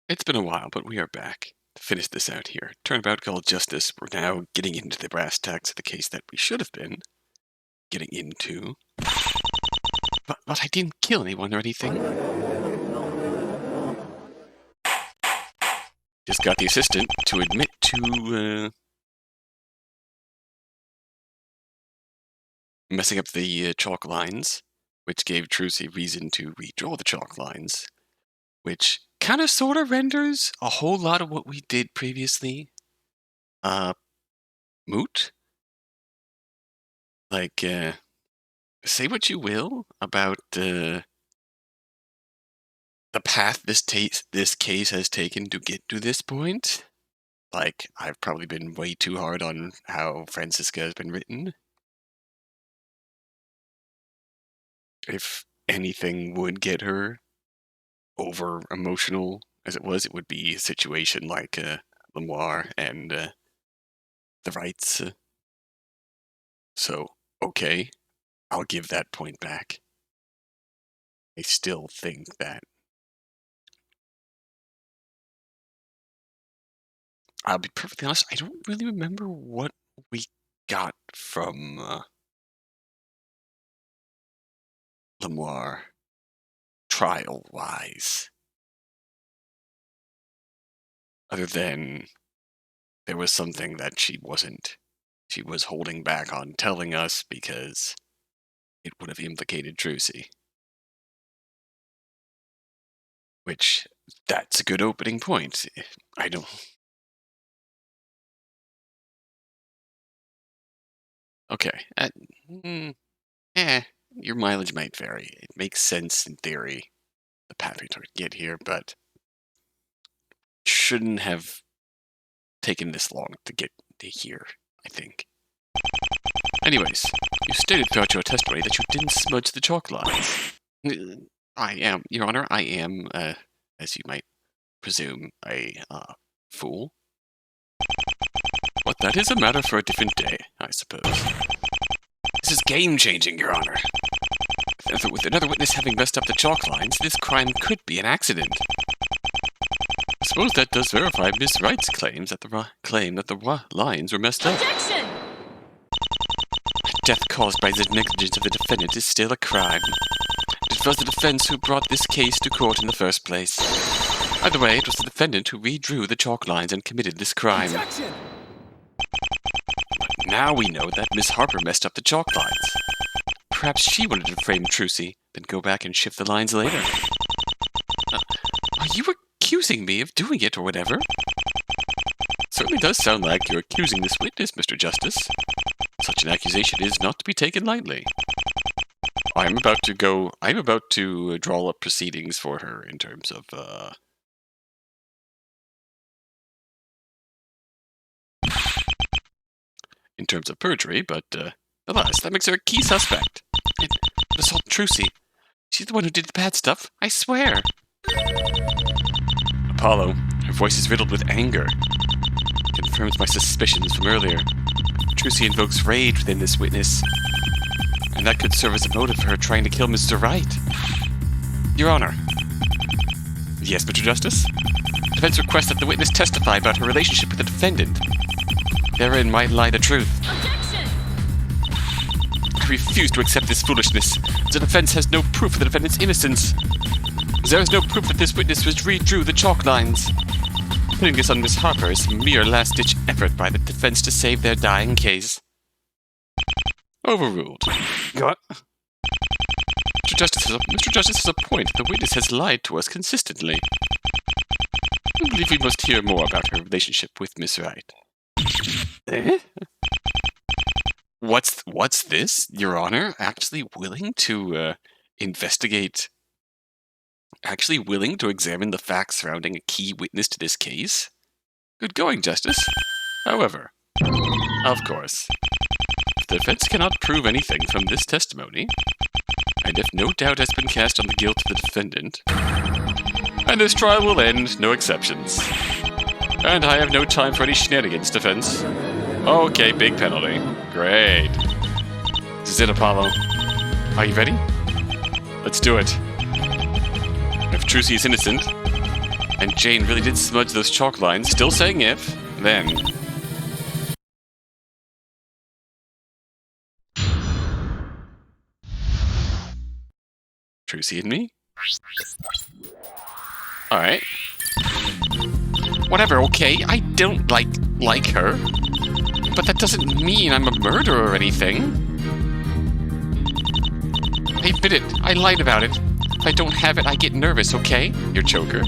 It's been a while, but we are back to finish this out here. Turnabout Called Justice. We're now getting into the brass tacks of the case that we should have been getting into. But I didn't kill anyone or anything. Just got the assistant to admit to messing up the chalk lines, which gave Trucy reason to redraw the chalk lines, which kind of sort of renders a whole lot of what we did previously moot. Like, say what you will about the path this case has taken to get to this point. Like, I've probably been way too hard on how Francisca has been written. If anything would get her over emotional as it would be a situation like Lemoire and the Rights. So, okay, I'll give that point back. I still think that I'll be perfectly honest, I don't really remember what we got from Lemoire trial-wise. Other than there was something that she was holding back on telling us because it would have implicated Trucy. Which, that's a good opening point. I don't... Okay. Your mileage might vary. It makes sense in theory, the path we took to get here, but shouldn't have taken this long to get to here, I think. Anyways, you stated throughout your testimony that you didn't smudge the chalk lines. Your Honor, I am, as you might presume, a fool. But that is a matter for a different day, I suppose. This is game-changing, Your Honor. With another witness having messed up the chalk lines, this crime could be an accident. I suppose that does verify Miss Wright's claim that the lines were messed up. Objection! Death caused by the negligence of the defendant is still a crime. It was the defense who brought this case to court in the first place. Either way, it was the defendant who redrew the chalk lines and committed this crime. Objection! But now we know that Miss Harper messed up the chalk lines. Perhaps she wanted to frame Trucy, then go back and shift the lines later. Are you accusing me of doing it or whatever? Certainly does sound like you're accusing this witness, Mr. Justice. Such an accusation is not to be taken lightly. I'm about to draw up proceedings for her in terms of, perjury, but, alas, that makes her a key suspect. And assault Trucy. She's the one who did the bad stuff, I swear. Apollo, her voice is riddled with anger. Confirms my suspicions from earlier. Trucy invokes rage within this witness, and that could serve as a motive for her trying to kill Mr. Wright. Your Honor. Yes, Mr. Justice? Defense requests that the witness testify about her relationship with the defendant. Therein might lie the truth. Objection! I refuse to accept this foolishness. The defense has no proof of the defendant's innocence. There is no proof that this witness redrew the chalk lines. Putting this on Miss Harper is a mere last-ditch effort by the defense to save their dying case. Overruled. What? Mr. Justice has a point. The witness has lied to us consistently. I believe we must hear more about her relationship with Miss Wright. Eh? What's this, Your Honor? Actually willing to investigate? Actually willing to examine the facts surrounding a key witness to this case? Good going, Justice. However, of course, if the defense cannot prove anything from this testimony, and if no doubt has been cast on the guilt of the defendant, and this trial will end, no exceptions. And I have no time for any shenanigans, defense. Okay, big penalty. Great. This is it, Apollo. Are you ready? Let's do it. If Trucy is innocent, And Jane really did smudge those chalk lines, still saying if, then. Trucy and me? Alright. Whatever, okay, I don't like her. But that doesn't mean I'm a murderer or anything. I admit it, I lied about it. If I don't have it, I get nervous, okay? Your choker.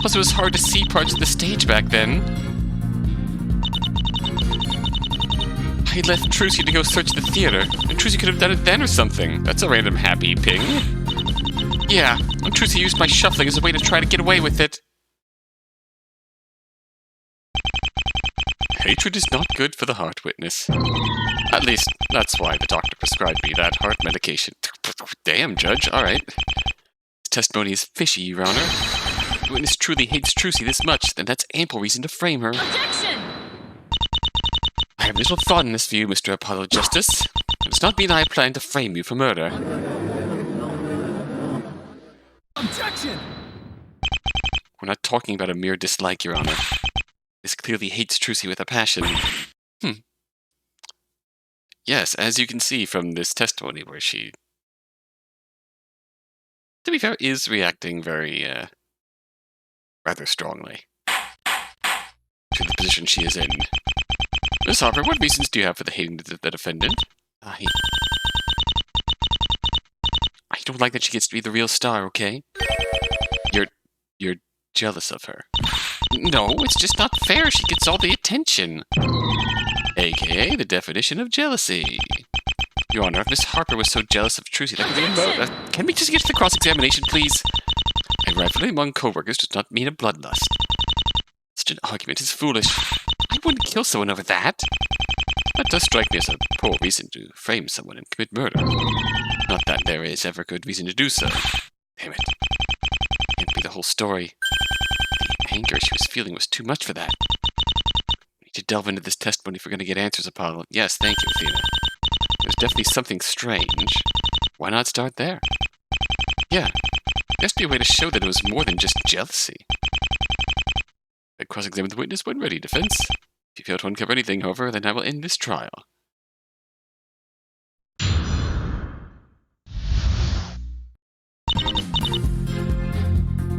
Plus, it was hard to see parts of the stage back then. I left Trucy to go search the theater, and Trucy could have done it then or something. That's a random happy ping. Yeah, and Trucy used my shuffling as a way to try to get away with it. Hatred is not good for the heart, witness. At least, that's why the doctor prescribed me that heart medication. Damn, Judge, alright. This testimony is fishy, Your Honor. The witness truly hates Trucy this much, then that's ample reason to frame her. Objection! I have little thought in this view, Mr. Apollo Justice. It does not mean I plan to frame you for murder. Objection! We're not talking about a mere dislike, Your Honor. This clearly hates Trucy with a passion. Yes, as you can see from this testimony where she, to be fair, is reacting very, rather strongly to the position she is in. Miss Harper, what reasons do you have for the hating the defendant? I don't like that she gets to be the real star, okay? You're jealous of her. No, it's just not fair. She gets all the attention. AKA the definition of jealousy. Your Honor, if Miss Harper was so jealous of Trucy, that could be a vote. Can we just get to the cross-examination, please? A rivalry among co-workers does not mean a bloodlust. Such an argument is foolish. I wouldn't kill someone over that. That does strike me as a poor reason to frame someone and commit murder. Not that there is ever good reason to do so. Damn it. Can't be the whole story. The anger she was feeling was too much for that. We need to delve into this testimony if we're going to get answers, Apollo. Yes, thank you, Athena. There's definitely something strange. Why not start there? Yeah, there has to be a way to show that it was more than just jealousy. I cross-examine the witness when ready, defense. If you fail to uncover anything, however, then I will end this trial.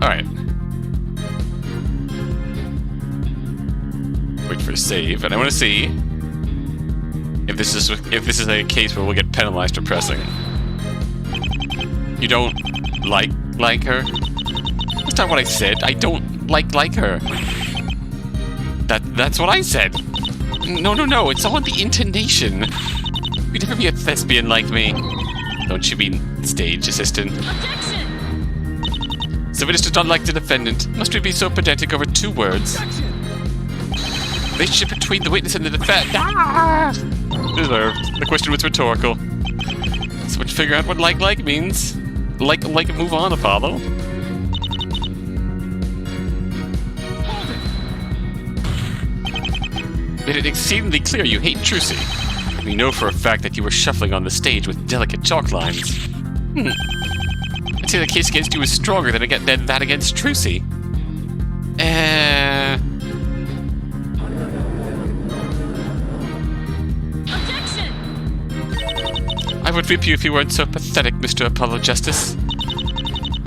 Alright. Wait for a save, and I want to see if this is a case where we'll get penalized for pressing. You don't like her? That's not what I said. I don't like her. That's what I said. No, it's all in the intonation. You'd never be a thespian like me. Don't you mean stage assistant? Objection! The witness does not like the defendant. Must we be so pedantic over two words? Objection! Relationship between the witness and the defendant. Deserved. The question was rhetorical. So let's figure out what like means. Like move on, Apollo. Made it exceedingly clear you hate Trucy. We know for a fact that you were shuffling on the stage with delicate chalk lines. I'd say the case against you is stronger than that against Trucy. Objection! I would whip you if you weren't so pathetic, Mr. Apollo Justice.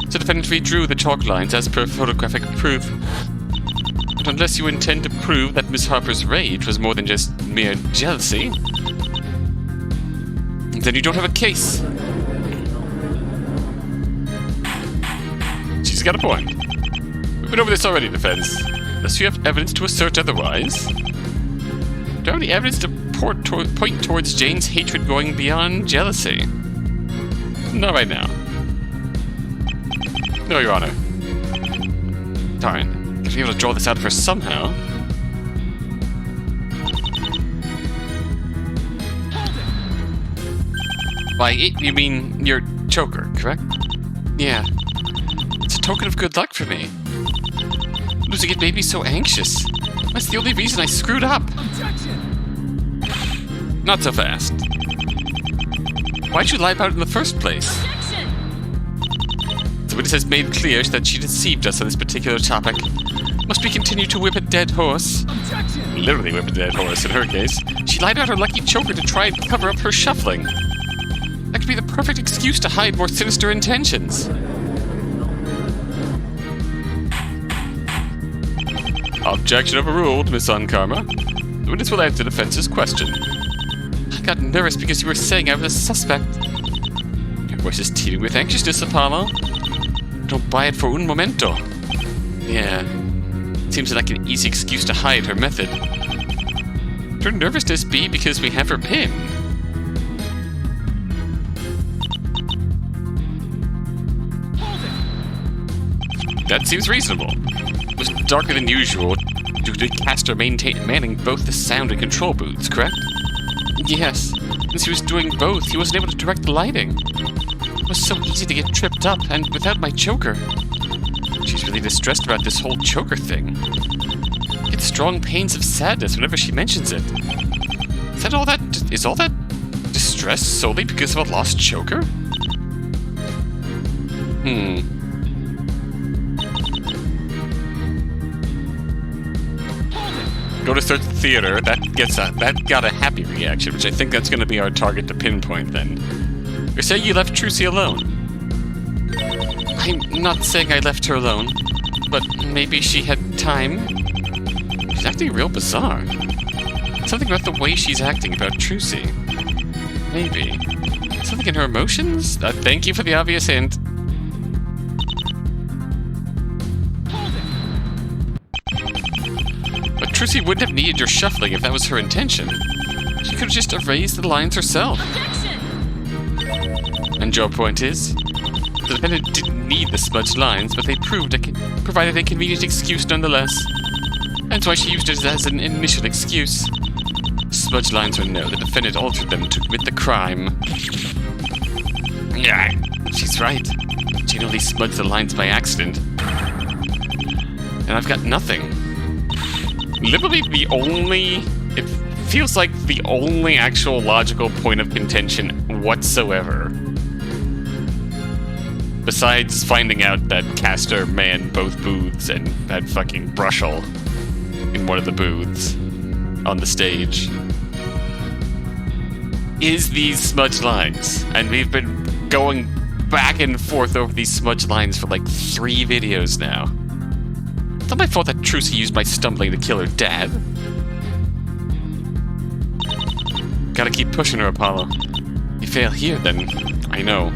The defendant redrew the chalk lines as per photographic proof. But unless you intend to prove that Miss Harper's rage was more than just mere jealousy, then you don't have a case. She's got a point. We've been over this already, defense. Unless you have evidence to assert otherwise. Do you have any evidence to point towards Jane's hatred going beyond jealousy? Not right now. No, Your Honor. Darn. Gotta be able to draw this out of her somehow. By it, you mean your choker, correct? Yeah. It's a token of good luck for me. Losing it made me so anxious. That's the only reason I screwed up. Objection! Not so fast. Why'd you lie about it in the first place? Objection! The witness has made clear that she deceived us on this particular topic. Must we continue to whip a dead horse? Objection! Literally whip a dead horse in her case. She lied about her lucky choker to try and cover up her shuffling. That could be the perfect excuse to hide more sinister intentions. Objection overruled, Miss Unkarma. The witness will answer the defense's question. I got nervous because you were saying I was a suspect. Your voice is teeming with anxiousness, Apollo. Don't buy it for un momento. Yeah. Seems like an easy excuse to hide her method. Could her nervousness be because we have her pinned? That seems reasonable. It was darker than usual due to Castor manning both the sound and control booths, correct? Yes. Since he was doing both, he wasn't able to direct the lighting. It was so easy to get tripped up, and without my choker. She's really distressed about this whole choker thing. Gets strong pains of sadness whenever she mentions it. Is all that distress solely because of a lost choker? Go to search the theater. That got a happy reaction, which I think that's going to be our target to pinpoint then. Or say you left Trucy alone. I'm not saying I left her alone, but maybe she had time. She's acting real bizarre. Something about the way she's acting about Trucy. Maybe. Something in her emotions? Thank you for the obvious hint. But Trucy wouldn't have needed your shuffling if that was her intention. She could have just erased the lines herself. Objection! And your point is? The defendant didn't need the smudged lines, but they provided a convenient excuse nonetheless. That's why she used it as an initial excuse. Smudged lines or no, the defendant altered them to commit the crime. Yeah, she's right. Jane only smudged the lines by accident. And I've got nothing. Literally it feels like the only actual logical point of contention whatsoever. Besides finding out that Castor manned both booths and had fucking Brushel in one of the booths on the stage, is these smudged lines. And we've been going back and forth over these smudged lines for like 3 videos now. It's not my fault that Trucy used my stumbling to kill her dad. Gotta keep pushing her, Apollo. You fail here, then I know.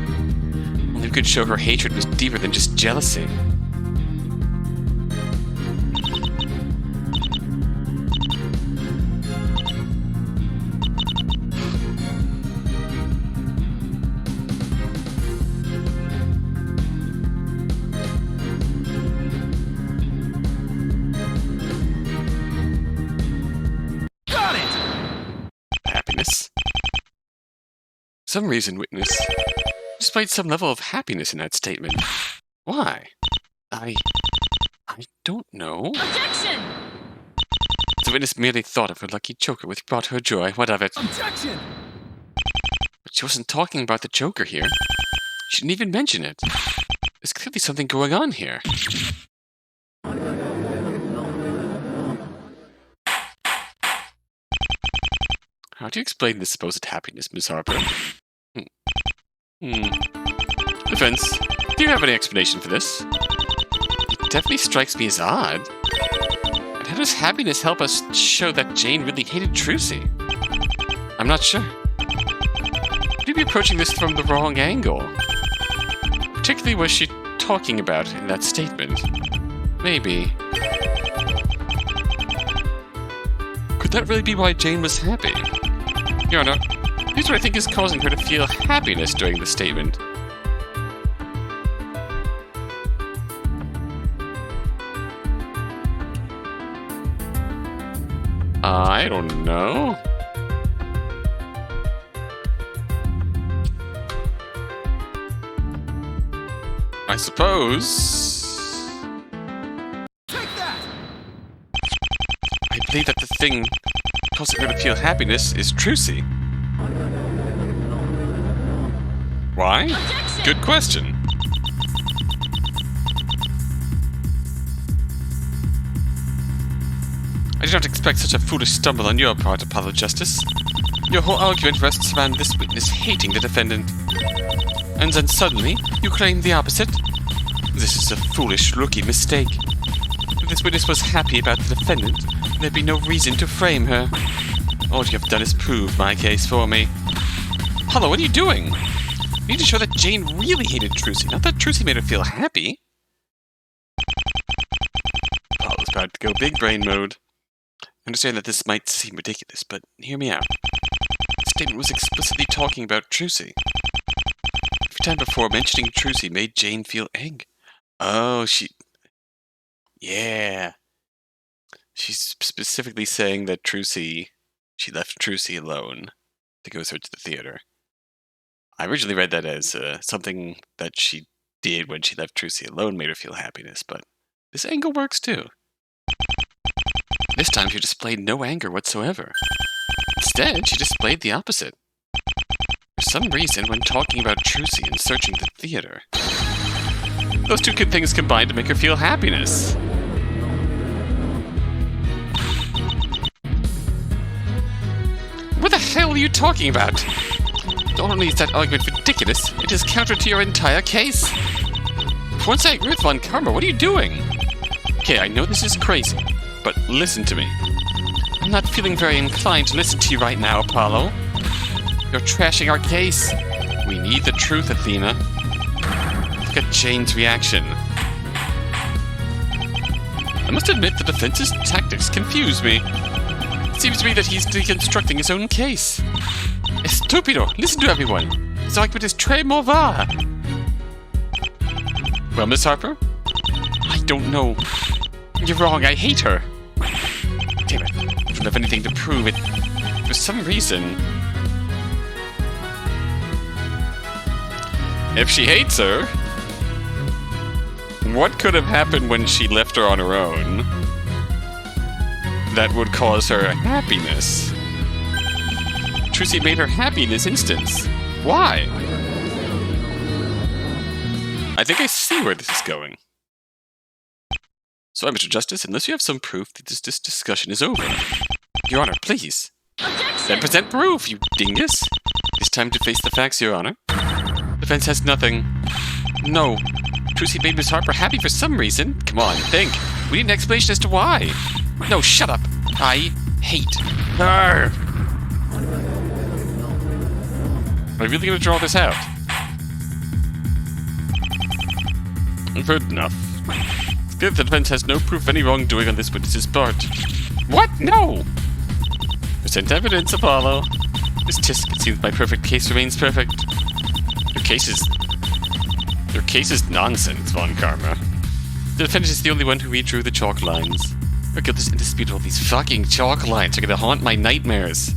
Only could show her hatred was deeper than just jealousy. Got it! Happiness. Some reason, witness. Despite some level of happiness in that statement. Why? I don't know. Objection! The witness merely thought of her lucky choker, which brought her joy. What of it? Objection! But she wasn't talking about the choker here. She didn't even mention it. There's clearly something going on here. How do you explain this supposed happiness, Miss Harper? Defense, do you have any explanation for this? It definitely strikes me as odd. And how does happiness help us show that Jane really hated Trucy? I'm not sure. Could you be approaching this from the wrong angle? Particularly was she talking about in that statement? Maybe. Could that really be why Jane was happy? Your Honor, here's what I think is causing her to feel happiness during the statement. I don't know. I suppose... Take that! I believe that the thing causing her to feel happiness is Trucy. Why? Objection! Good question. not expect such a foolish stumble on your part, Apollo Justice. Your whole argument rests around this witness hating the defendant. And then suddenly, you claim the opposite? This is a foolish rookie mistake. If this witness was happy about the defendant, there'd be no reason to frame her. All you have done is prove my case for me. Apollo, what are you doing? You need to show that Jane really hated Trucy, not that Trucy made her feel happy. Apollo's about to go big brain mode. I understand that this might seem ridiculous, but hear me out. The statement was explicitly talking about Trucy. Every time before, mentioning Trucy made Jane feel angry. Oh, yeah. She's specifically saying that she left Trucy alone to go search the theater. I originally read that as something that she did when she left Trucy alone made her feel happiness, but this angle works too. This time she displayed no anger whatsoever. Instead, she displayed the opposite. For some reason, when talking about Trucy and searching the theater, those two good things combined to make her feel happiness. What the hell are you talking about? Not only is that argument ridiculous, it is counter to your entire case. For once I agree with Von Karma, what are you doing? Okay, I know this is crazy, but listen to me. I'm not feeling very inclined to listen to you right now, Apollo. You're trashing our case. We need the truth, Athena. Look at Jane's reaction. I must admit the defense's tactics confuse me. It seems to me that he's deconstructing his own case. Estupido, listen to everyone. This argument is très mauvais. Well, Miss Harper? I don't know. You're wrong, I hate her. Damn it, I don't have anything to prove it. For some reason... If she hates her, what could have happened when she left her on her own that would cause her happiness? Trucy made her happy in this instance. Why? I think I see where this is going. Sorry, Mr. Justice, unless you have some proof that this discussion is over. Your Honor, please. Objection! Then present proof, you dingus. It's time to face the facts, Your Honor. Defense has nothing. No. Trucy made Miss Harper happy for some reason. Come on, think. We need an explanation as to why. No, shut up. I hate her. Am I really going to draw this out? I've heard enough. It's clear that the defense has no proof of any wrongdoing on this witness's part. What? No! Present evidence, Apollo. This Tisk, it seems my perfect case remains perfect. Your case is nonsense, Von Karma. The defendant is the only one who redrew the chalk lines. Our guilt is indisputable. These fucking chalk lines are going to haunt my nightmares.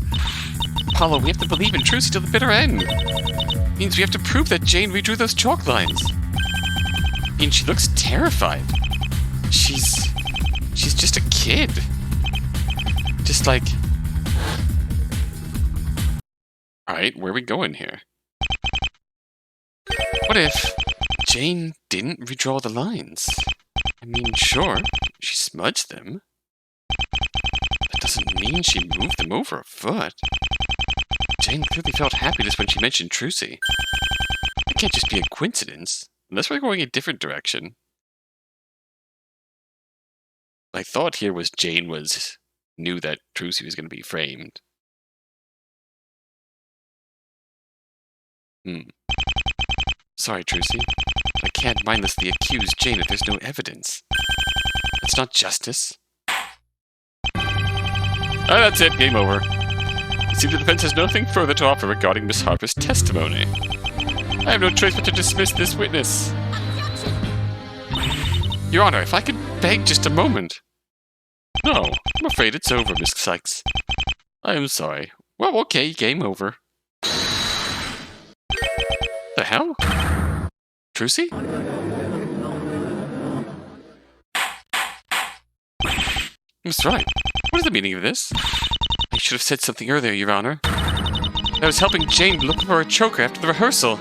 Apollo, we have to believe in Trucy till the bitter end. It means we have to prove that Jane redrew those chalk lines. I mean, she looks terrified. She's just a kid. Just like... Alright, where are we going here? What if Jane didn't redraw the lines? I mean, sure, she smudged them. That doesn't mean she moved them over a foot. Jane clearly felt happiness when she mentioned Trucy. It can't just be a coincidence, unless we're going a different direction. My thought here was Jane knew that Trucy was going to be framed. Sorry, Trucy. I can't mindlessly accuse Jane if there's no evidence. That's not justice. That's it. Game over. It seems the defense has nothing further to offer regarding Miss Harper's testimony. I have no choice but to dismiss this witness. Your Honor, if I could beg just a moment. No, I'm afraid it's over, Miss Cykes. I am sorry. Well, okay, game over. The hell? Trucy? Miss Wright, what is the meaning of this? I should have said something earlier, Your Honor. I was helping Jane look for a choker after the rehearsal.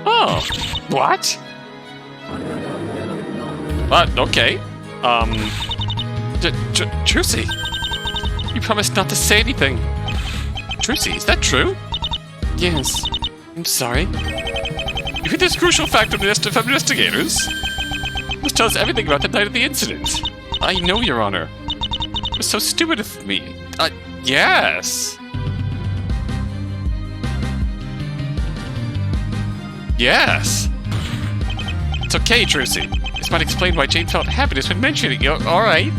Oh, what? What? Okay. Trucy! You promised not to say anything. Trucy, is that true? Yes. I'm sorry. You hit this crucial fact of investigators? You must tell us everything about the night of the incident. I know, Your Honor. It was so stupid of me. Yes. Yes. It's okay, Trucy. This might explain why Jane felt happiness when mentioning it. Alright.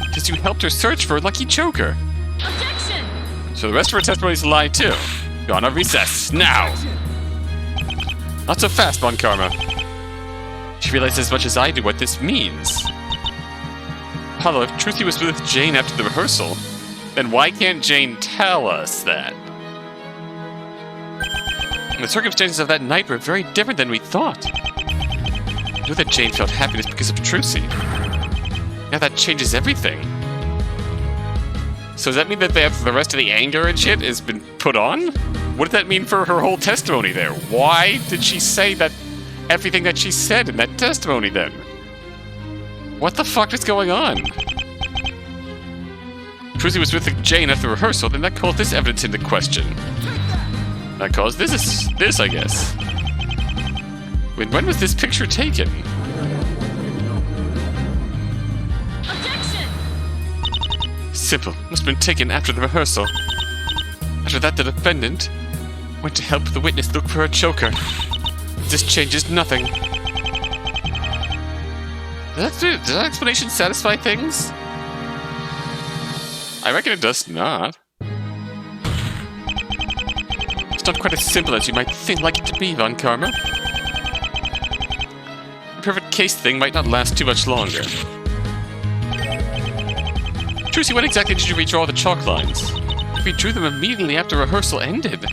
Because you helped her search for a lucky choker. Objection! So the rest of her testimony is a lie, too. Gonna recess, now! Not so fast, Von Karma. She realizes as much as I do what this means. Apollo, if Trucy was with Jane after the rehearsal, then why can't Jane tell us that? The circumstances of that night were very different than we thought. I knew that Jane felt happiness because of Trucy. Now that changes everything. So does that mean that the rest of the anger and shit has been put on? What does that mean for her whole testimony there? Why did she say that everything that she said in that testimony then? What the fuck is going on? Trucy was with Jane at the rehearsal, then that calls this evidence into question. That calls this, I guess. When was this picture taken? Objection! Simple. Must have been taken after the rehearsal. After that, the defendant went to help the witness look for a choker. This changes nothing. Does that explanation satisfy things? I reckon it does not. It's not quite as simple as you might like it to be, Von Karma. The perfect case thing might not last too much longer. Trucy, when exactly did you redraw the chalk lines? We drew them immediately after rehearsal ended.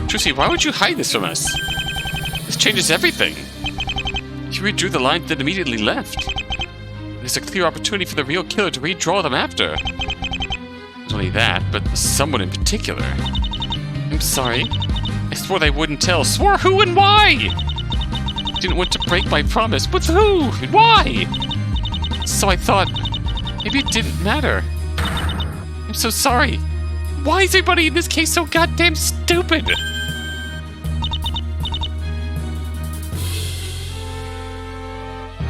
Trucy, why would you hide this from us? This changes everything. You redrew the lines that immediately left. There's a clear opportunity for the real killer to redraw them after. Not only that, but someone in particular. I'm sorry. I swore they wouldn't tell. Swore who and why? Didn't want to break my promise. With who? And why? So I thought, maybe it didn't matter. I'm so sorry. Why is everybody in this case so goddamn stupid?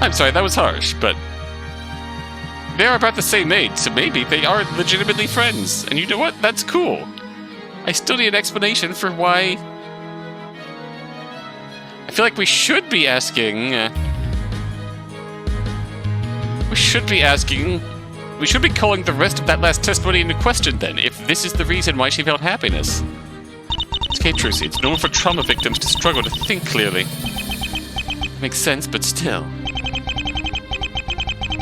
I'm sorry, that was harsh, but they are about the same age, so maybe they are legitimately friends. And you know what? That's cool. I still need an explanation for why. I feel like we should be asking. We should be calling the rest of that last testimony into question then, if this is the reason why she felt happiness. It's okay, Trucy. It's normal for trauma victims to struggle to think clearly. Makes sense, but still.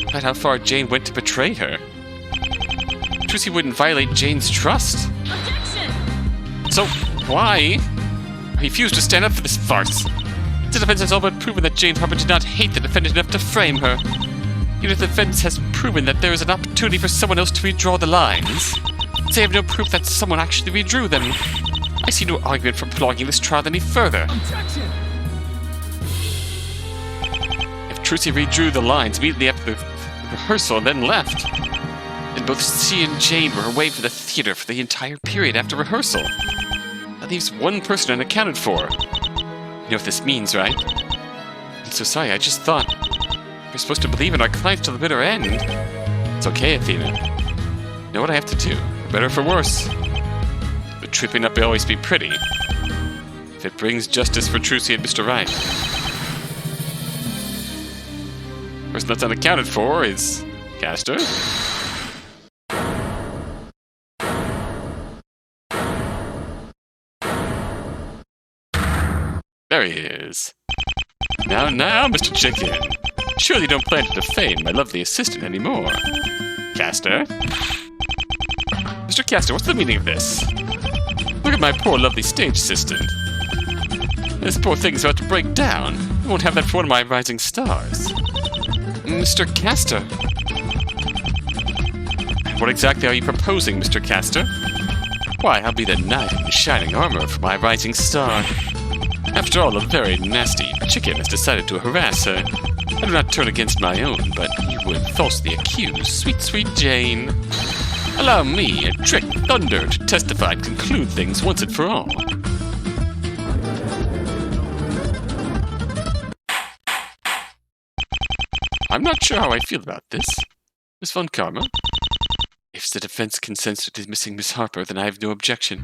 About how far Jane went to betray her. Trucy wouldn't violate Jane's trust. Objection! So, why? I refuse to stand up for this farce. The defense has all but proven that Jane Harper did not hate the defendant enough to frame her. Even if the defense has proven that there is an opportunity for someone else to redraw the lines, they have no proof that someone actually redrew them. I see no argument for prolonging this trial any further. Objection! If Trucy redrew the lines immediately after the rehearsal and then left, then both she and Jane were away from the theater for the entire period after rehearsal. That leaves one person unaccounted for. You know what this means, right? I'm so sorry, I just thought we're supposed to believe in our clients till the bitter end. It's okay, Athena. You know what I have to do, for better or for worse. The truth may not always be pretty. If it brings justice for Trucy and Mr. Wright. The person that's unaccounted for is Castor. There he is. Now, Mr. Chicken. Surely you don't plan to defame my lovely assistant anymore. Castor? Mr. Castor, what's the meaning of this? Look at my poor lovely stage assistant. This poor thing's about to break down. I won't have that for one of my rising stars. Mr. Castor. What exactly are you proposing, Mr. Castor? Why, I'll be the knight in shining armor for my rising star. After all, a very nasty chicken has decided to harass her. I do not turn against my own, but you would falsely accuse sweet, sweet Jane. Allow me, a trick thunder, to testify and conclude things once and for all. I'm not sure how I feel about this, Miss Von Karma. If the defense consents to dismissing Miss Harper, then I have no objection.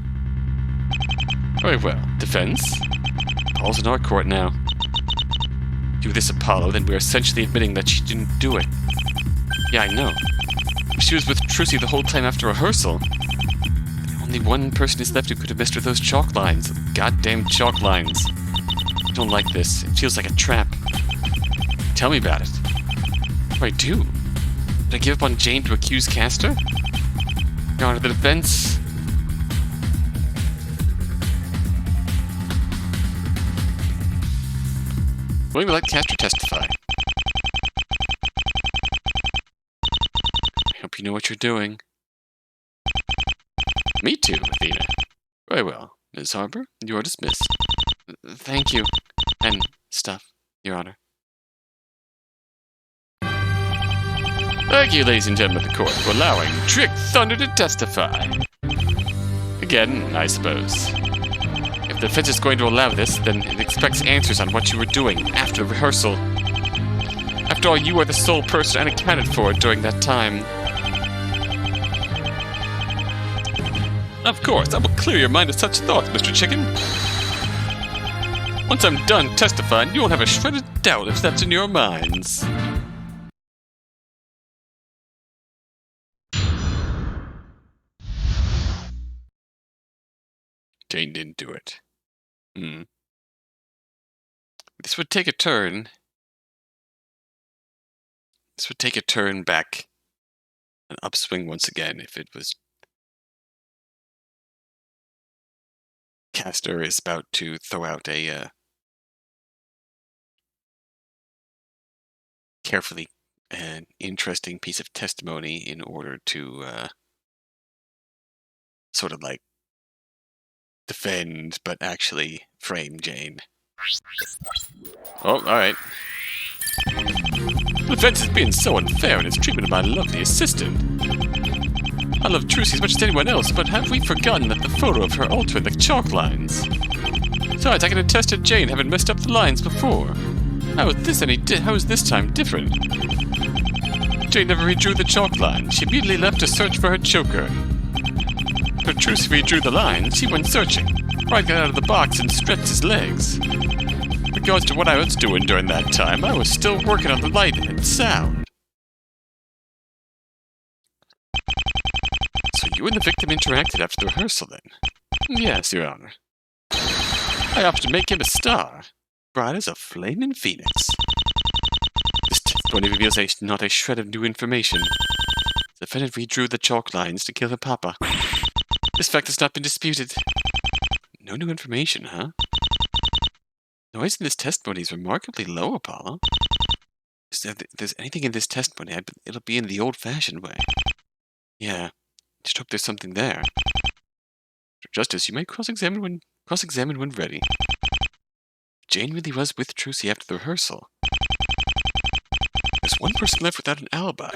Very well, defense. Paul's in our court now. Do this, Apollo, then we're essentially admitting that she didn't do it. Yeah, I know. She was with Trucy the whole time after rehearsal. Only one person is left who could have missed with those chalk lines. Goddamn chalk lines. I don't like this. It feels like a trap. Tell me about it. What do I do? Did I give up on Jane to accuse Castor? Your Honor, the defense... willing to let Castor testify. I hope you know what you're doing. Me too, Athena. Very well. Ms. Harper, you are dismissed. Thank you. And stuff, Your Honor. Thank you, ladies and gentlemen of the court, for allowing Trick Thunder to testify. Again, I suppose. If the defense is going to allow this, then it expects answers on what you were doing after the rehearsal. After all, you are the sole person unaccounted for during that time. Of course, I will clear your mind of such thoughts, Mr. Chicken. Once I'm done testifying, you won't have a shred of doubt if that's in your minds. Jane didn't do it. This would take a turn. This would take a turn back. An upswing once again if it was... Castor is about to throw out a carefully an interesting piece of testimony in order to sort of like defend, but actually frame Jane. Oh, alright. The defense is being so unfair in its treatment of my lovely assistant. I love Trucy as much as anyone else, but have we forgotten that the photo of her altered the chalk lines? Besides, I can attest to Jane having messed up the lines before. How is this time different? Jane never redrew the chalk line. She immediately left to search for her choker. After Trucy redrew the lines, she went searching. Wright got out of the box and stretched his legs. In regards to what I was doing during that time, I was still working on the light and sound. So you and the victim interacted after the rehearsal, then? Yes, Your Honor. I offered to make him a star, bright as a flaming phoenix. This testimony reveals not a shred of new information. The defendant redrew the chalk lines to kill her papa. This fact has not been disputed. No new information, huh? Noise in this testimony is remarkably low, Apollo. If there's anything in this testimony, it'll be in the old-fashioned way. Yeah, just hope there's something there. Justice, you may cross-examine when ready. Jane really was with Trucy after the rehearsal. There's one person left without an alibi.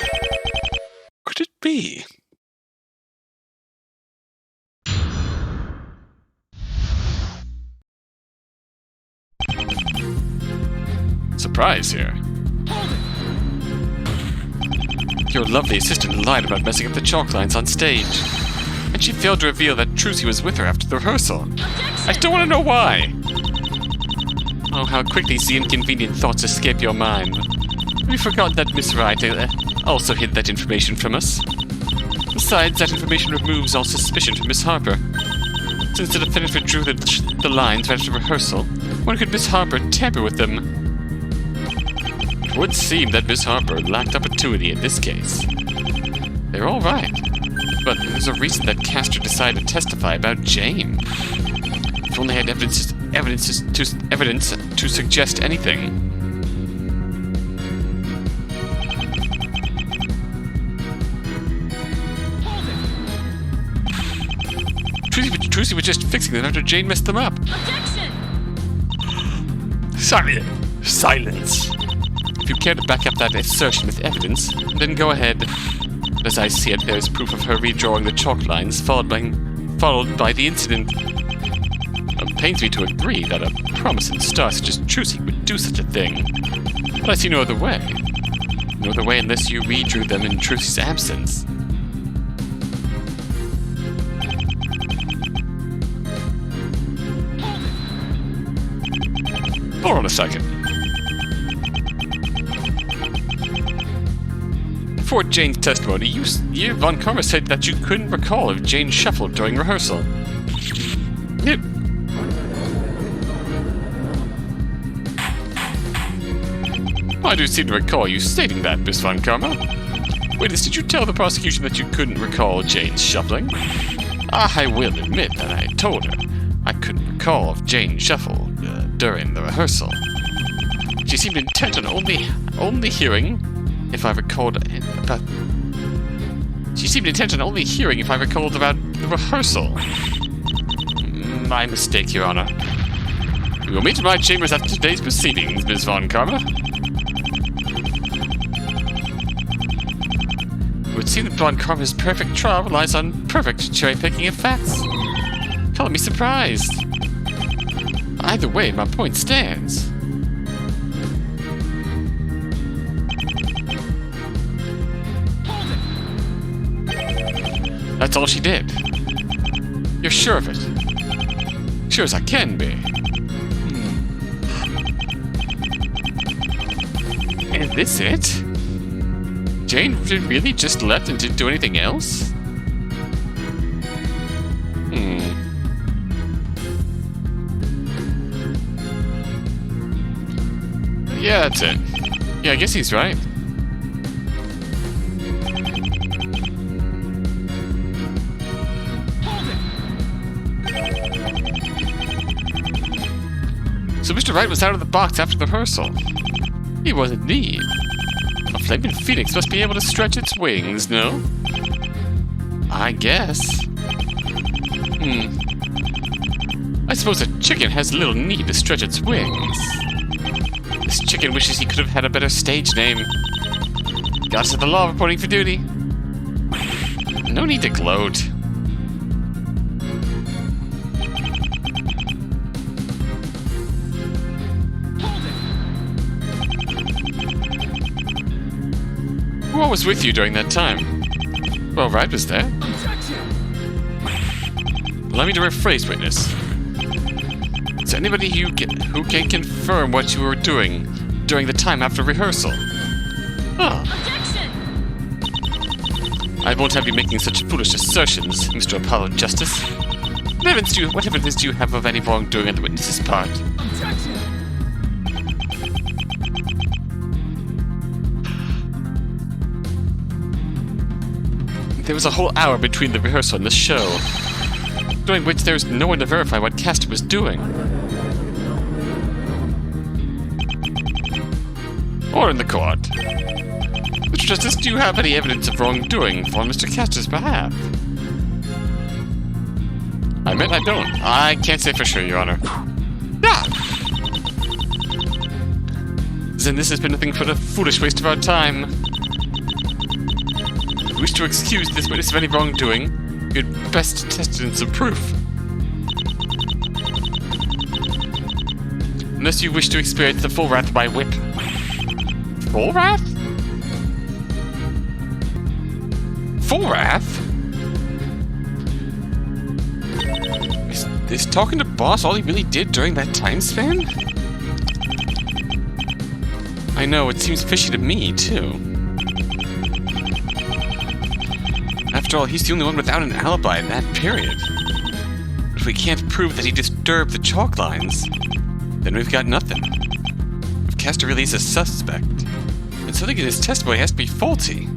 Could it be? Surprise here. Your lovely assistant lied about messing up the chalk lines on stage. And she failed to reveal that Trucy was with her after the rehearsal. I still want to know why. Oh, how quickly the inconvenient thoughts escape your mind. Have you forgotten that Miss Wright also hid that information from us? Besides, that information removes all suspicion from Miss Harper. Since the defendant withdrew the lines right after rehearsal, when could Miss Harper tamper with them? It would seem that Miss Harper lacked opportunity in this case. They're all right, but there's a reason that Castor decided to testify about Jane. If only had evidence to suggest anything. Trucy was just fixing them after Jane messed them up. Objection! Silence! If you care to back up that assertion with evidence, then go ahead. As I see it, there is proof of her redrawing the chalk lines, followed by the incident. It pains me to agree that a promising star such as Trucy would do such a thing. But I see no other way. No other way unless you redrew them in Trucy's absence. Hold on a second. For Jane's testimony, you Von Karma said that you couldn't recall if Jane shuffled during rehearsal. I do seem to recall you stating that, Miss Von Karma. Witness, did you tell the prosecution that you couldn't recall Jane's shuffling? I will admit that I told her I couldn't recall if Jane shuffled during the rehearsal. She seemed intent on only hearing if I recalled about. She seemed intent on only hearing if I recalled about the rehearsal. My mistake, Your Honor. We will meet in my chambers after today's proceedings, Ms. Von Karma. It would seem that Von Karma's perfect trial relies on perfect cherry-picking of facts. Color me surprised. Either way, my point stands. That's all she did. You're sure of it? Sure as I can be. Is this it? Jane really just left and didn't do anything else? Yeah, that's it. Yeah, I guess he's right. So Mr. Wright was out of the box after the rehearsal. He was indeed. A flaming phoenix must be able to stretch its wings, no? I guess. I suppose a chicken has little need to stretch its wings. This chicken wishes he could have had a better stage name. Goddess of the law reporting for duty. No need to gloat. Who was with you during that time? Well, Wright was there. Allow me to rephrase, witness. Is there anybody who can confirm what you were doing during the time after rehearsal? Oh. Objection! I won't have you making such foolish assertions, Mr. Apollo Justice. What evidence do you have of any wrongdoing on the witness's part? Objection! There was a whole hour between the rehearsal and the show, during which there was no one to verify what Castor was doing. Or in the court. Mr. Justice, do you have any evidence of wrongdoing on Mr. Castor's behalf? I meant I don't. I can't say for sure, Your Honor. Ah! Then this has been nothing but a foolish waste of our time. If you wish to excuse this witness of any wrongdoing, you'd best test it in some proof. Unless you wish to experience the full wrath of my whip. Full wrath? Full wrath? Is talking to boss all he really did during that time span? I know, it seems fishy to me, too. After all, he's the only one without an alibi in that period. But if we can't prove that he disturbed the chalk lines, then we've got nothing. If Castor really is a suspect, then something in his testimony has to be faulty.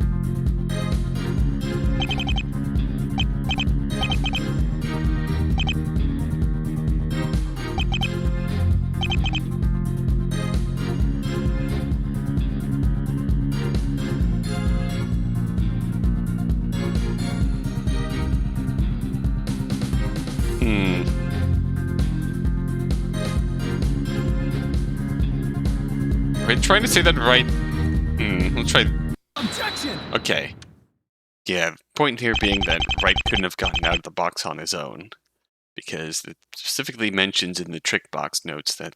We're trying to say that right. We'll try. Objection! Okay. Yeah, point here being that Wright couldn't have gotten out of the box on his own, because it specifically mentions in the trick box notes that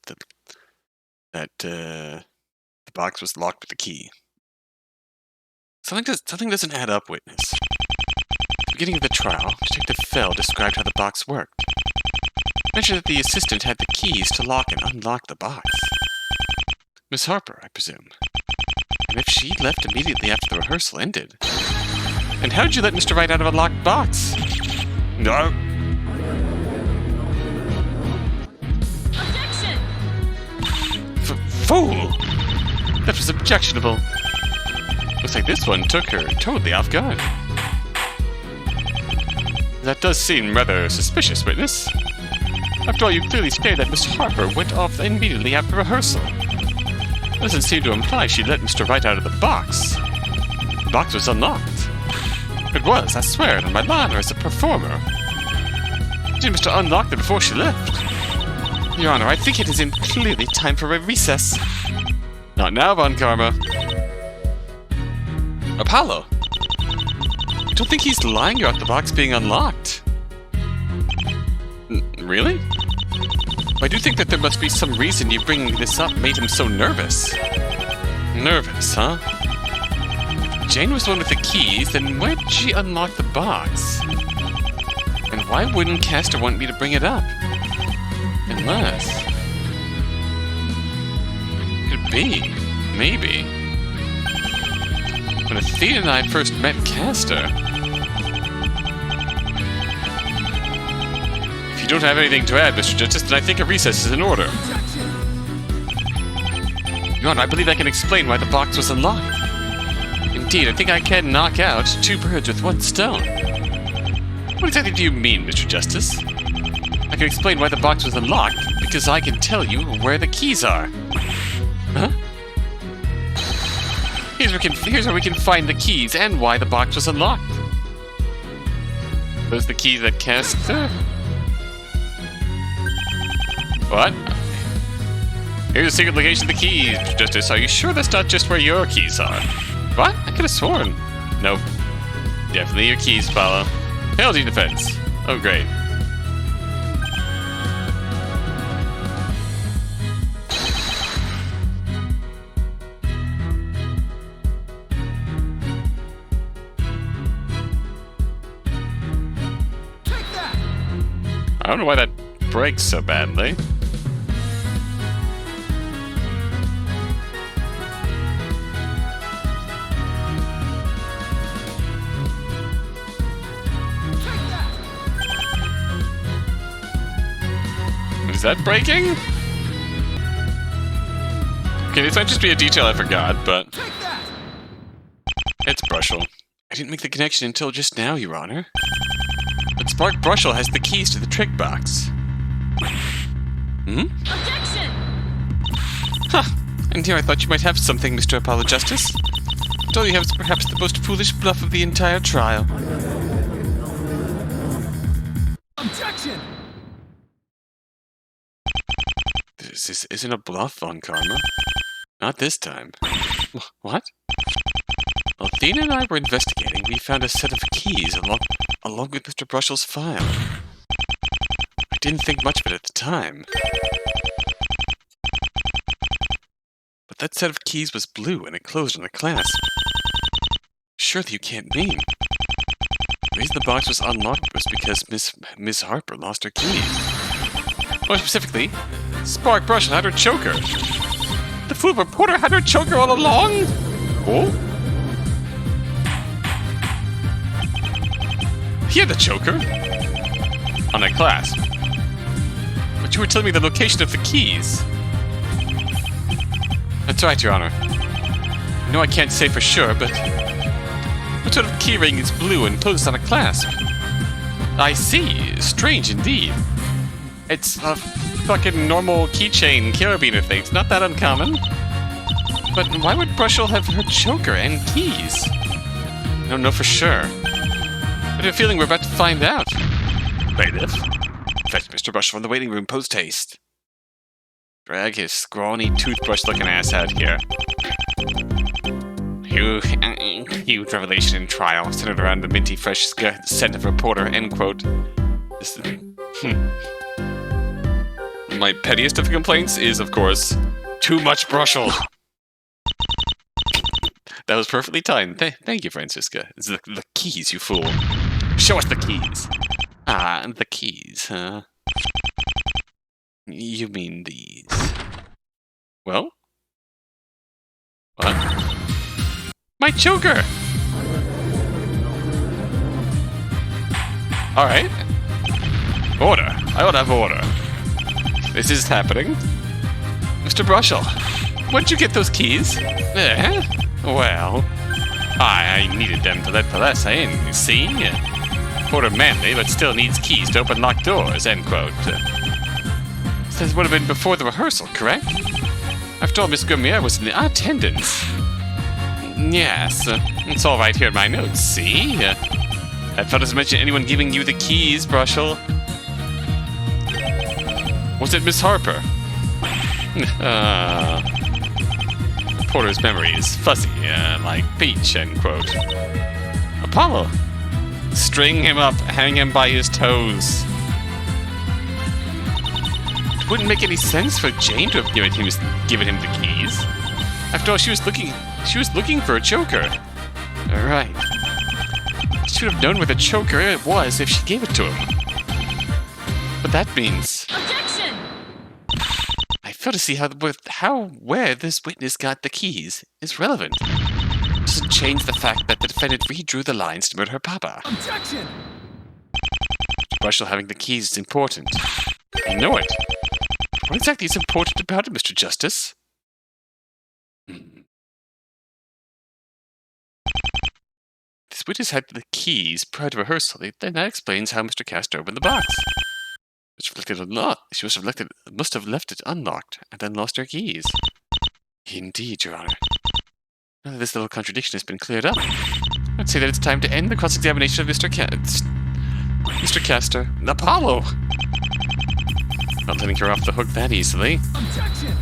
the box was locked with a key. Something doesn't add up, witness. At the beginning of the trial, Detective Fell described how the box worked. Mentioned that the assistant had the keys to lock and unlock the box. Miss Harper, I presume. And if she left immediately after the rehearsal ended. And how'd you let Mr. Wright out of a locked box? No. Objection! Fool! That was objectionable. Looks like this one took her totally off guard. That does seem rather suspicious, witness. After all, you clearly stated that Miss Harper went off immediately after rehearsal. Doesn't seem to imply she let Mr. Wright out of the box. The box was unlocked. It was, I swear it on my honor as a performer. Did Mr. unlock it before she left? Your Honor, I think it is clearly time for a recess. Not now, Von Karma. Apollo! I don't think he's lying about the box being unlocked. Really? I do think that there must be some reason you bringing this up made him so nervous. Nervous, huh? Jane was the one with the keys, then why did she unlock the box? And why wouldn't Castor want me to bring it up? Unless... Could be. Maybe. When Athena and I first met Castor... If you don't have anything to add, Mr. Justice, then I think a recess is in order. Your Honor, I believe I can explain why the box was unlocked. Indeed, I think I can knock out two birds with one stone. What exactly do you mean, Mr. Justice? I can explain why the box was unlocked, because I can tell you where the keys are. Huh? Here's where we can find the keys and why the box was unlocked. Those the keys that Castor? What? Here's the secret location of the keys, Mr. Justice. Are you sure that's not just where your keys are? What? I could have sworn. Nope. Definitely your keys, Apollo. Penalty defense. Oh, great. Take that! I don't know why that breaks so badly. Is that breaking? Okay, this might just be a detail I forgot, but... It's Brushel. I didn't make the connection until just now, Your Honor. But Spark Brushel has the keys to the trick box. Objection! Huh. And here I thought you might have something, Mr. Apollo Justice. But all you have is perhaps the most foolish bluff of the entire trial. Objection! This isn't a bluff, Von Karma. Not this time. What? While Athena and I were investigating, we found a set of keys along with Mr. Brushel's file. I didn't think much of it at the time. But that set of keys was blue and it closed on a clasp. Surely you can't mean. The reason the box was unlocked was because Miss Harper lost her keys. More specifically, Spark Brushel had her choker. The fool reporter had her choker all along? Oh? He had the choker? On a clasp. But you were telling me the location of the keys. That's right, Your Honor. I know I can't say for sure, but... What sort of keyring is blue and closed on a clasp? I see. Strange indeed. It's a fucking normal keychain carabiner thing. It's not that uncommon. But why would Brushel have her choker and keys? I don't know for sure. But I have a feeling we're about to find out. Bailiff, fetch Mr. Brushel from the waiting room post haste. Drag his scrawny, toothbrush-looking ass out here. Huge revelation in trial, centered around the minty fresh scent of reporter, end quote. This My pettiest of complaints is, of course, too much brushel. That was perfectly timed. Thank you, Francisca. It's the keys, you fool. Show us the keys. Ah, the keys, huh? You mean these. Well? What? My choker! Alright. Order. I would have order. This is happening. Mr. Brushel, where'd you get those keys? Eh? Well, I needed them to let Palessa in, you see? Order manly, but still needs keys to open locked doors, end quote. This would have been before the rehearsal, correct? After all, Miss Gramarye was in attendance. Yes, it's all right here in my notes, see? I thought as mention anyone giving you the keys, Brushel. Was it Miss Harper? Porter's memory is fuzzy, like Peach, end quote. Apollo! String him up, hang him by his toes. It wouldn't make any sense for Jane to have given him the keys. After all, she was looking for a choker. Alright. She should have known where the choker it was if she gave it to him. But that means... Objection! I fail to see where this witness got the keys is relevant. It doesn't change the fact that the defendant redrew the lines to murder her papa. Objection! Brushel having the keys is important. I know it. What exactly is important about it, Mr. Justice? This witness had the keys prior to rehearsal. Then that explains how Mr. Castor opened the box. She must have left it unlocked and then lost her keys. Indeed, Your Honor. Now that this little contradiction has been cleared up, I'd say that it's time to end the cross-examination of Mr. Castor. Apollo! Not letting her off the hook that easily. Objection!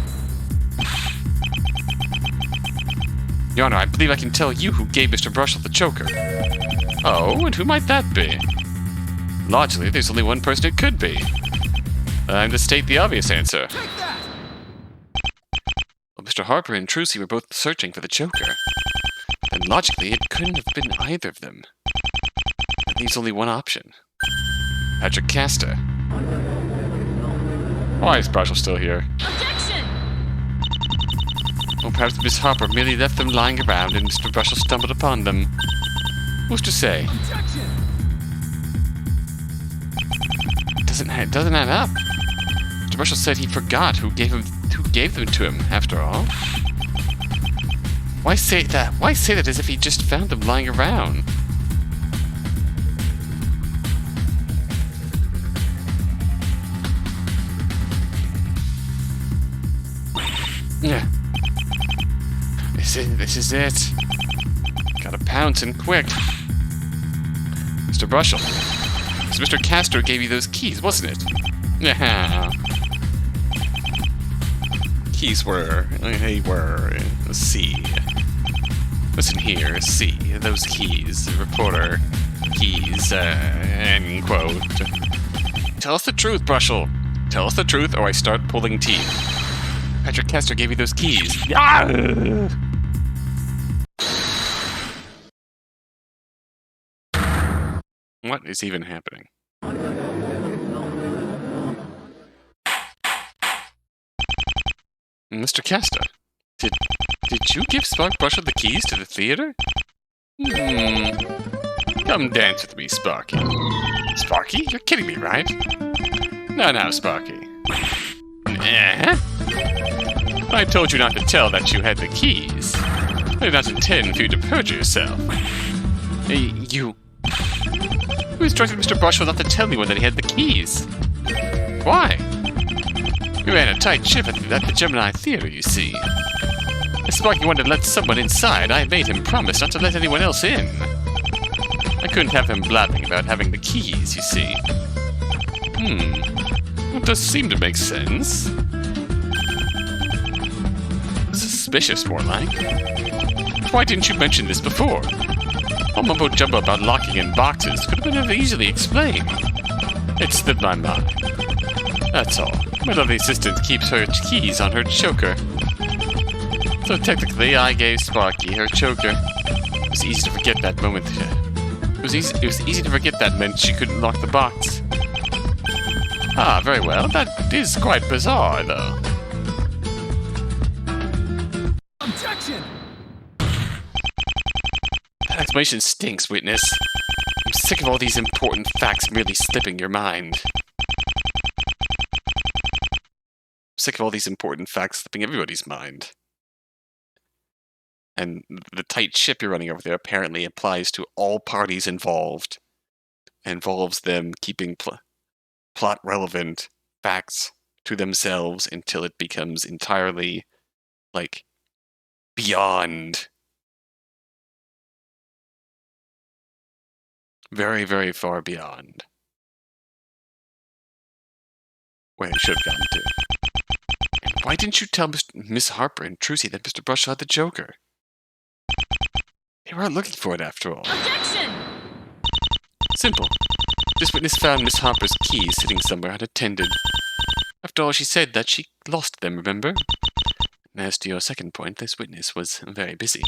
Your Honor, I believe I can tell you who gave Mr. Brushel the choker. Oh, and who might that be? Logically, there's only one person it could be. I'm to state the obvious answer. Take that! Well, Mr. Harper and Trucy were both searching for the choker. And logically, it couldn't have been either of them. That leaves only one option. Patrick Castor. Why is Brushel still here? Objection! Or perhaps Miss Harper merely left them lying around and Mr. Brushel stumbled upon them. Who's to say? Objection! It doesn't add up. Mr. Brushel said he forgot who gave them to him, after all. Why say that? Why say that as if he just found them lying around? Yeah. This is it. Gotta pounce and quick. Mr. Brushel. So Mr. Castor gave you those keys, wasn't it? Yeah. Keys were... They were... C. Listen here, C. Those keys. Reporter. Keys. End quote. Tell us the truth, Brushel. Tell us the truth or I start pulling teeth. Patrick Castor gave you those keys. Ah! What is even happening? Mr. Castor, did you give Spark Brushel the keys to the theater? Come dance with me, Sparky. Sparky? You're kidding me, right? No, Sparky. I told you not to tell that you had the keys. I did not intend for you to perjure yourself. You instructed Mr. Brushel not to tell anyone that he had the keys. Why? We ran a tight ship at the Gemini Theater, you see. If Sparky wanted to let someone inside, I made him promise not to let anyone else in. I couldn't have him blabbing about having the keys, you see. That does seem to make sense. Suspicious, more like. Why didn't you mention this before? All mumbo-jumbo about locking in boxes could have been easily explained. It slipped my mind. That's all. My lovely assistant keeps her keys on her choker. So technically, I gave Sparky her choker. It was easy to forget that moment. It was easy to forget that meant she couldn't lock the box. Ah, very well. That is quite bizarre, though. Objection! That explanation stinks, witness. I'm sick of all these important facts merely slipping your mind. Sick of all these important facts slipping everybody's mind. And the tight ship you're running over there apparently applies to all parties involved. Involves them keeping plot-relevant facts to themselves until it becomes entirely, like, beyond. Very, very far beyond where it should have gotten to. And why didn't you tell Miss Harper and Trucy that Mr. Brush had the Joker? They weren't looking for it after all. Objection! Simple. This witness found Miss Harper's keys sitting somewhere unattended. After all, she said that she lost them, remember? And as to your second point, this witness was very busy.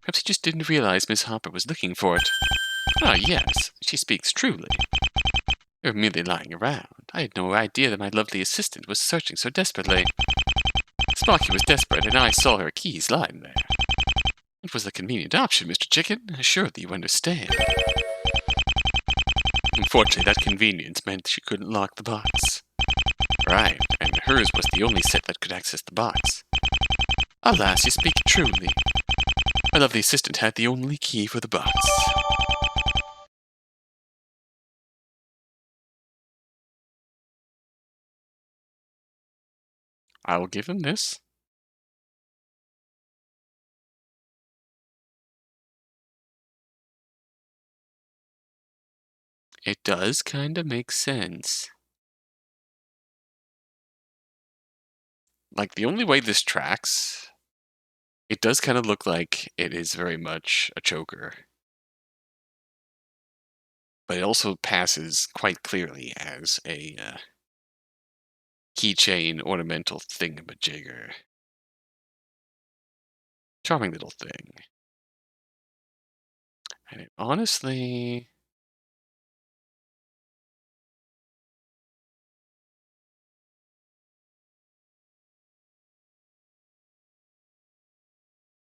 Perhaps he just didn't realize Miss Harper was looking for it. Ah, yes, she speaks truly. They were merely lying around. I had no idea that my lovely assistant was searching so desperately. Sparky was desperate, and I saw her keys lying there. It was a convenient option, Mr. Chicken. Surely you understand. Unfortunately, that convenience meant she couldn't lock the box. Right, and hers was the only set that could access the box. Alas, you speak truly. My lovely assistant had the only key for the box. I will give him this. It does kind of make sense. Like, the only way this tracks, it does kind of look like it is very much a choker. But it also passes quite clearly as a keychain ornamental thingamajigger. Charming little thing. And it honestly...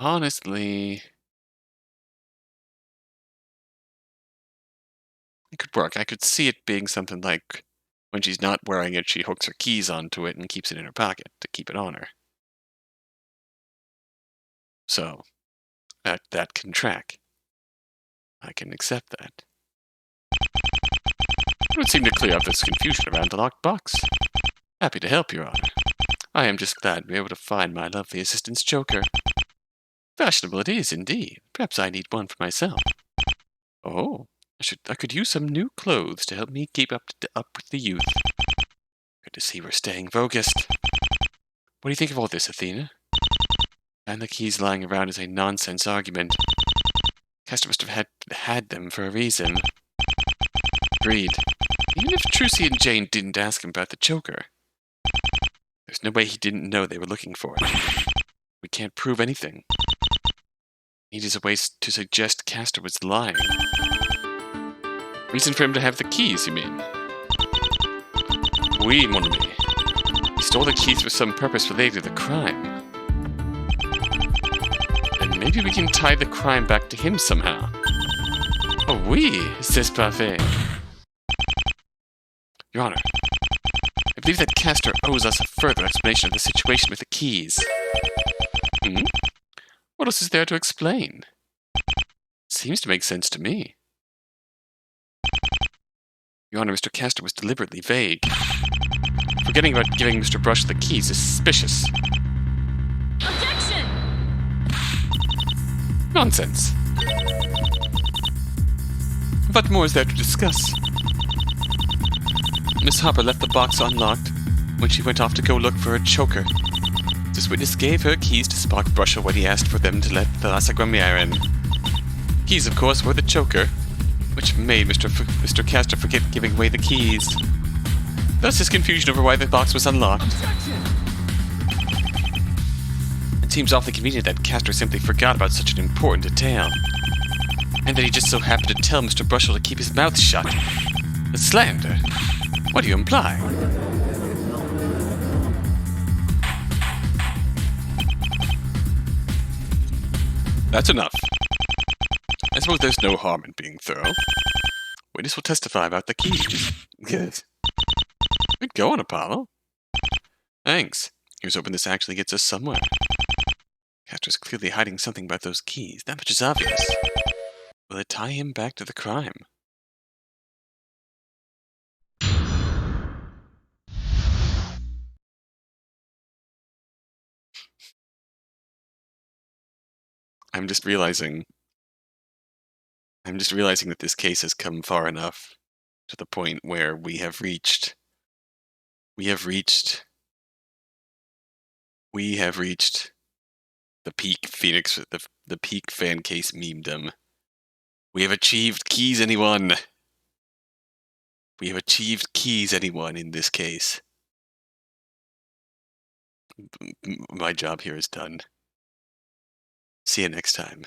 Honestly... It could work. I could see it being something like, when she's not wearing it, she hooks her keys onto it and keeps it in her pocket to keep it on her. So, that can track. I can accept that. It would seem to clear up this confusion around the locked box. Happy to help, Your Honor. I am just glad to be able to find my lovely assistant's choker. Fashionable it is, indeed. Perhaps I need one for myself. Oh, I could use some new clothes to help me keep up with the youth. Good to see we're staying focused. What do you think of all this, Athena? And the keys lying around is a nonsense argument. Castor must have had them for a reason. Agreed. Even if Trucy and Jane didn't ask him about the choker, there's no way he didn't know they were looking for it. We can't prove anything. Need is a way to suggest Castor was lying. Reason for him to have the keys, you mean? Oui, mon ami. He stole the keys for some purpose related to the crime. And maybe we can tie the crime back to him somehow. Oh, oui, c'est parfait. Your Honor, I believe that Castor owes us a further explanation of the situation with the keys. Hmm? What else is there to explain? Seems to make sense to me. Your Honor, Mr. Castor was deliberately vague. Forgetting about giving Mr. Brush the keys is suspicious. Objection! Nonsense. What more is there to discuss? Miss Harper left the box unlocked when she went off to go look for a choker. This witness gave her keys to Spark Brusher when he asked for them to let the Lhasa Gramarye in. Keys, of course, were the choker, which made Mr. Castor forget giving away the keys. Thus his confusion over why the box was unlocked. Objection! It seems awfully convenient that Castor simply forgot about such an important detail. And that he just so happened to tell Mr. Brushel to keep his mouth shut. A slander? What do you imply? That's enough. I suppose there's no harm in being thorough. Witness will testify about the keys. Good. Good going, Apollo. Thanks. Here's hoping this actually gets us somewhere. Castor's clearly hiding something about those keys. That much is obvious. Will it tie him back to the crime? I'm just realizing that this case has come far enough to the point where we have reached the peak Phoenix, the peak fan case memedom. We have achieved keys, anyone. We have achieved keys, anyone, in this case. My job here is done. See you next time.